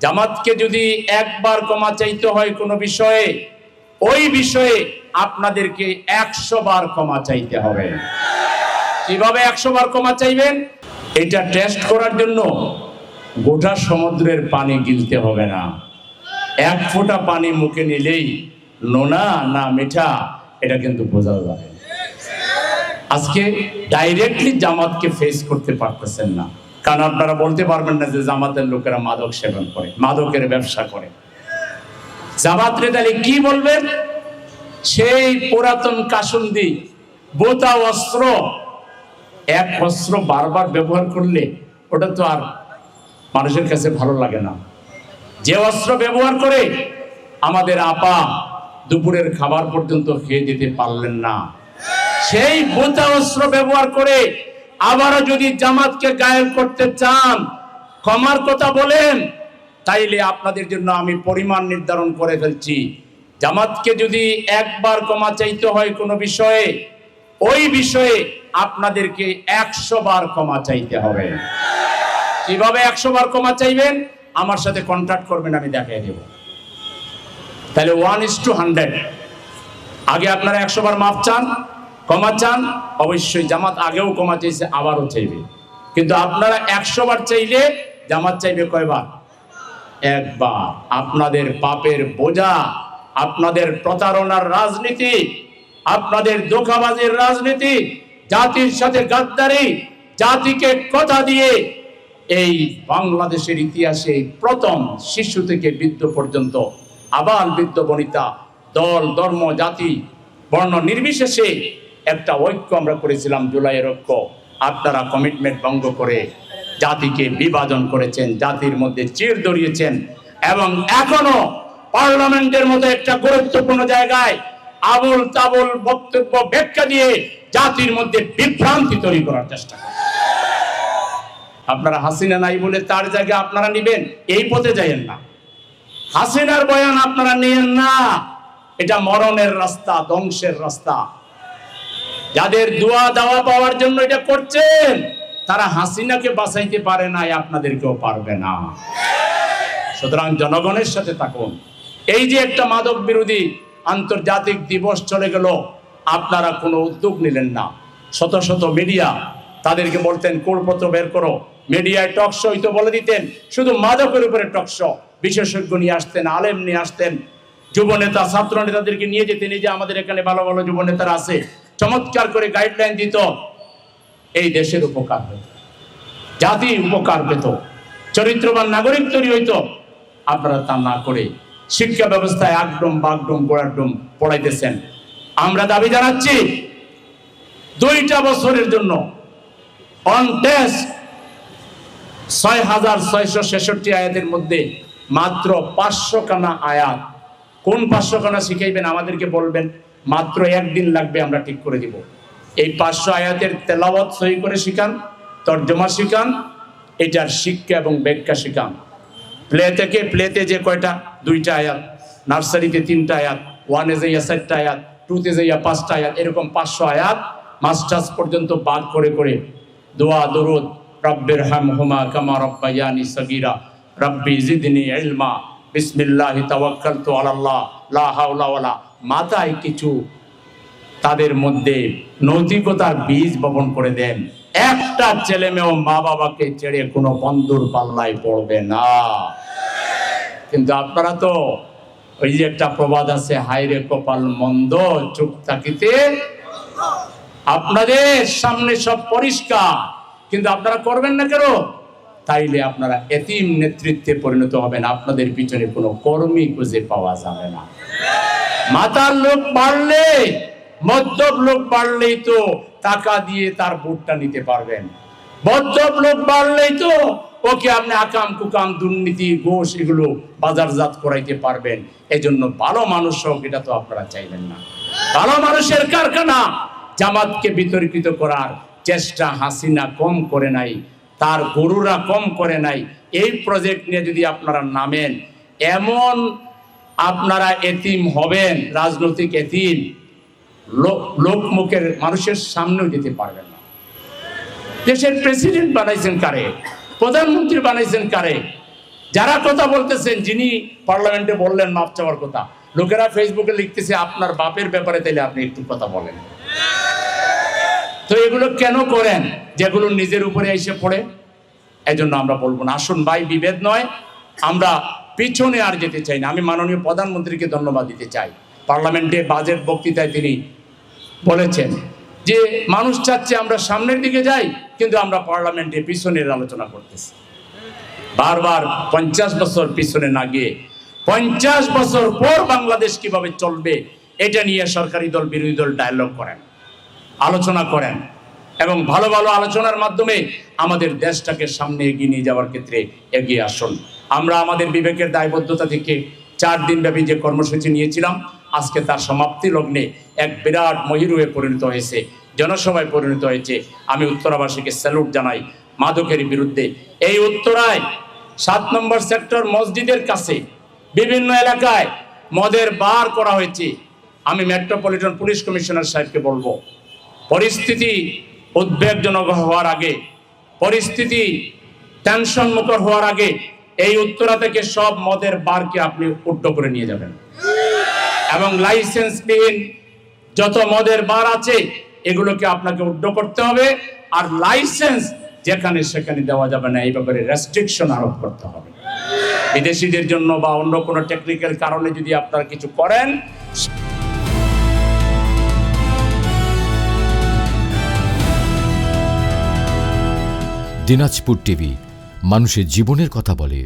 জামাতকে যদি একবার ক্ষমা চাইতে হয় কোনো বিষয়ে, ওই বিষয়ে আপনাদেরকে 100 বার ক্ষমা চাইতে হবে। কিভাবে 100 বার ক্ষমা চাইবেন? এটা টেস্ট করার জন্য গোটা সমুদ্রের পানি গিলতে হবে না। এক ফোঁটা পানি মুখে নিলেই নোনা না মিঠা এটা কিন্তু বোঝা যাবে। আজকে ডাইরেক্টলি জামাতকে ফেস করতে পারতেছেন না, কারণ আপনারা বলতে পারবেন না যে জামাতের লোকেরা মাদক সেবন করে, মাদকের ব্যবসা করে। জামাতরে তাহলে কি বলবেন? সেই পুরাতন কাসুন্দি বোতা অস্ত্র, এক অস্ত্র বারবার ব্যবহার করলে ওটা তো আর মানুষের কাছে ভালো লাগে না। যে অস্ত্র ব্যবহার করে আমাদের আপা দুপুরের খাবার পর্যন্ত খেয়ে যেতে পারলেন না, সেই বোতা অস্ত্র ব্যবহার করে আবারও যদি জামাতকে গায়েল করতে চান, ক্ষমার কথা বলেন, তাইলে আপনাদের জন্য আমি পরিমাণ নির্ধারণ করে ফেলছি। জামাতকে যদি একবার ক্ষমা চাইতে হয় কোনো বিষয়ে, ওই বিষয়ে আপনাদেরকে 100 বার ক্ষমা চাইতে হবে। কিভাবে 100 বার ক্ষমা চাইবেন? আমার সাথে কন্ট্যাক্ট করবেন, আমি দেখাই দেব। তাহলে 1:100। আগে আপনারা 100 বার মাফ চান, ক্ষমা চান, অবশ্যই জামাত আগেও ক্ষমা চাইছে, আবারও চাইবে। কিন্তু আপনারা 100 বার চাইলে জামাত চাইবে কয়বার? একবার। আপনাদের পাপের বোঝা, আপনাদের প্রতারণার রাজনীতি, আপনাদের ধোঁকাবাজির রাজনীতি, জাতির সাথে গাদ্দারি, জাতিকে কথা দিয়ে এই বাংলাদেশের ইতিহাসে প্রথম শিশু থেকে বৃদ্ধ পর্যন্ত, আবাল বৃদ্ধ বনিতা, দল ধর্ম জাতি বর্ণ নির্বিশেষে একটা ঐক্য আমরা করেছিলাম, জুলাইয়ের ঐক্য। আপনারা কমিটমেন্ট ভঙ্গ করে জাতিকে বিভাজন করেছেন, জাতির মধ্যে চির ধরিয়েছেন, এবং এখনো পার্লামেন্টের মতো একটা গুরুত্বপূর্ণ জায়গায় আবুল তাবুল বক্তব্য ব্যাখ্যা দিয়ে জাতির মধ্যে বিভ্রান্তি তৈরি করার চেষ্টা করেন। আপনারা হাসিনা নাই বলে তার জায়গায় আপনারা নিবেন, এই পথে যাইয়েন না। হাসিনার বয়ান আপনারা নিয়েন না, এটা মরণের রাস্তা, ধ্বংসের রাস্তা। যাদের দোয়া দাওয়া পাওয়ার জন্য এটা করছেন, তারা হাসিনাকে বাঁচাইতে পারে না, আপনাদেরকেও পারবে না। সুতরাং জনগণের সাথে থাকুন। এই যে একটা মাদক বিরোধী আন্তর্জাতিক দিবস চলে গেল, আপনারা কোনো উদ্যোগ নিলেন না। শত শত মিডিয়া, তাদেরকে বলতেন কোড়পত্র বের করো, মিডিয়ায় টক শো হইতো, বলে দিতেন শুধু মাদকের উপরে টক শো, বিশেষজ্ঞ নিয়ে আসতেন, আলেম নিয়ে আসতেন, যুব নেতা ছাত্র নেতাদেরকে নিয়ে যেতেন। এই যে আমাদের এখানে ভালো ভালো যুব নেতারা আছে, চমৎকার করে গাইডলাইন দিত, এই দেশের উপকার হইত, জাতি উপকার পেত, চরিত্রবান নাগরিক তৈরি হইত। আপনারা তা না করে শিক্ষা ব্যবস্থায় একদম বাগডুম গোড়াডুম পড়াইতেছেন। আমরা দাবি জানাচ্ছি 2টা বছরের জন্য অন টেস্ট 6666 আয়াতের মধ্যে মাত্র 500 খানা আয়াত। কোন 500 খানা শিখাইবেন আমাদেরকে বলবেন, মাত্র একদিন লাগবে, আমরা ঠিক করে দিব। এই 500 আয়াতের তেলাওয়াত সহি করে শিখান, তর্জমা শিখান, এটার শিক্ষা এবং ব্যাখ্যা শিখান। প্লেতে যে কয়টা, 2টা আয়াত, নার্সারিতে 3টা আয়াত, 1-এ যাইয়া 4টা আয়াত, 2-তে যাইয়া 5টা আয়াত, এরকম 500 আয়াত মাস্টার্স পর্যন্ত বার করে করে দোয়া দরুদ, রব্বির হামহুমা কামা রব্বায়ানি সগীরা, রব্বি জিদনি ইলমা, বিসমিল্লাহি তাওয়াক্কালতু আলাল্লাহ, লা হাওলা ওয়ালা, মাথায় কিছু তাদের মধ্যে নৈতিকতার বীজ বপন করে দেন। একটা ছেলে মেয়েও মা বাবাকে ছেড়ে কোনো বন্ধুর পাল্লায় পড়বে না। কিন্তু আপনারা তো ওই যে একটা প্রবাদ আছে, হায়রে কপাল মন্দ চুপ থাকিতে, আপনাদের সামনে সব পরিষ্কার, কিন্তু আপনারা করবেন না কেন? তাইলে আপনারা এতিম নেতৃত্বে পরিণত হবেন, আপনাদের পিছনে কোনো কর্মী খুঁজে পাওয়া যাবে না। মাতার লোক বাড়লে, মদ্যপ লোক বাড়লেই তো টাকা দিয়ে তার ভোটটা নিতে পারবেন। মদ্যপ লোক বাড়লেই তো ওকে আপনি আকাম কুকাম দুর্নীতি ঘোষ এগুলো বাজারজাত করাইতে পারবেন। এজন্য ভালো মানুষ হোক, এটা তো আপনারা চাইবেন না। ভালো মানুষের কারখানা জামাতকে বিতর্কিত করার চেষ্টা হাসিনা কম করে নাই, তার গরুরা কম করে নাই। এই প্রজেক্ট নিয়ে যদি আপনারা নামেন, এমন আপনারা এতিম হবেন, রাজনৈতিক এতিম, লোকমুখের মানুষের সামনেও যেতে পারবেন না। দেশের প্রেসিডেন্ট বানাইছেন কারে? প্রধানমন্ত্রী বানাইছেন কারে? যারা কথা বলতেছেন, যিনি পার্লামেন্টে বললেন মাপ চাওয়ার কথা, লোকেরা ফেসবুকে লিখতেছে আপনার বাপের ব্যাপারে, তাইলে আপনি একটু কথা বলেন। তো এগুলো কেন করেন যেগুলো নিজের উপরে এসে পড়ে? এজন্য আমরা বলবো না, আসুন ভাই, বিভেদ নয়, আমরা পিছনে আর যেতে চাই না। আমি মাননীয় প্রধানমন্ত্রীকে ধন্যবাদ দিতে চাই। পার্লামেন্টে বাজেট বক্তৃতায় তিনি বলেছেন যে মানুষ চাচ্ছে আমরা সামনের দিকে যাই, কিন্তু আমরা পার্লামেন্টে পিছনের আলোচনা করতেছি। বারবার 50 বছর পিছনে না গিয়ে 50 বছর পর বাংলাদেশ কিভাবে চলবে এটা নিয়ে সরকারি দল বিরোধী দল ডায়ালগ করেন, আলোচনা করেন, এবং ভালো ভালো আলোচনার মাধ্যমে আমাদের দেশটাকে সামনে এগিয়ে নিয়ে যাওয়ার ক্ষেত্রে এগিয়ে আসুন। আমরা আমাদের বিবেকের দায়বদ্ধতা থেকে 4 দিন ব্যাপী যে কর্মসূচি নিয়েছিলাম, আজকে তার সমাপ্তি লগ্নে এক বিরাট মহিরুহে পরিণত হয়েছে, জনসভায় পরিণত হয়েছে। আমি উত্তরাবাসীকে স্যালুট জানাই মাদকের বিরুদ্ধে। এই উত্তরায় 7 নম্বর সেক্টর মসজিদের কাছে বিভিন্ন এলাকায় মদের বার করা হয়েছে। আমি মেট্রোপলিটন পুলিশ কমিশনার সাহেবকে বলবো, পরিস্থিতি উদ্বেগজনক হওয়ার আগে, পরিস্থিতি টেনশন মুখর হওয়ার আগে এই উত্তরা থেকে সব মদের বারকে আপনি উড্ড করে নিয়ে যাবেন, এবং লাইসেন্সবিহীন যত মদের বার আছে এগুলোকে আপনাকে উড্ড করতে হবে। আর লাইসেন্স যেখানে সেখানে দেওয়া যাবে না, এই ব্যাপারে রেস্ট্রিকশন আরোপ করতে হবে। বিদেশিদের জন্য বা অন্য কোনো টেকনিক্যাল কারণে যদি আপনারা কিছু করেন, দিনাজপুর টিভি, মানুষের জীবনের কথা বলে।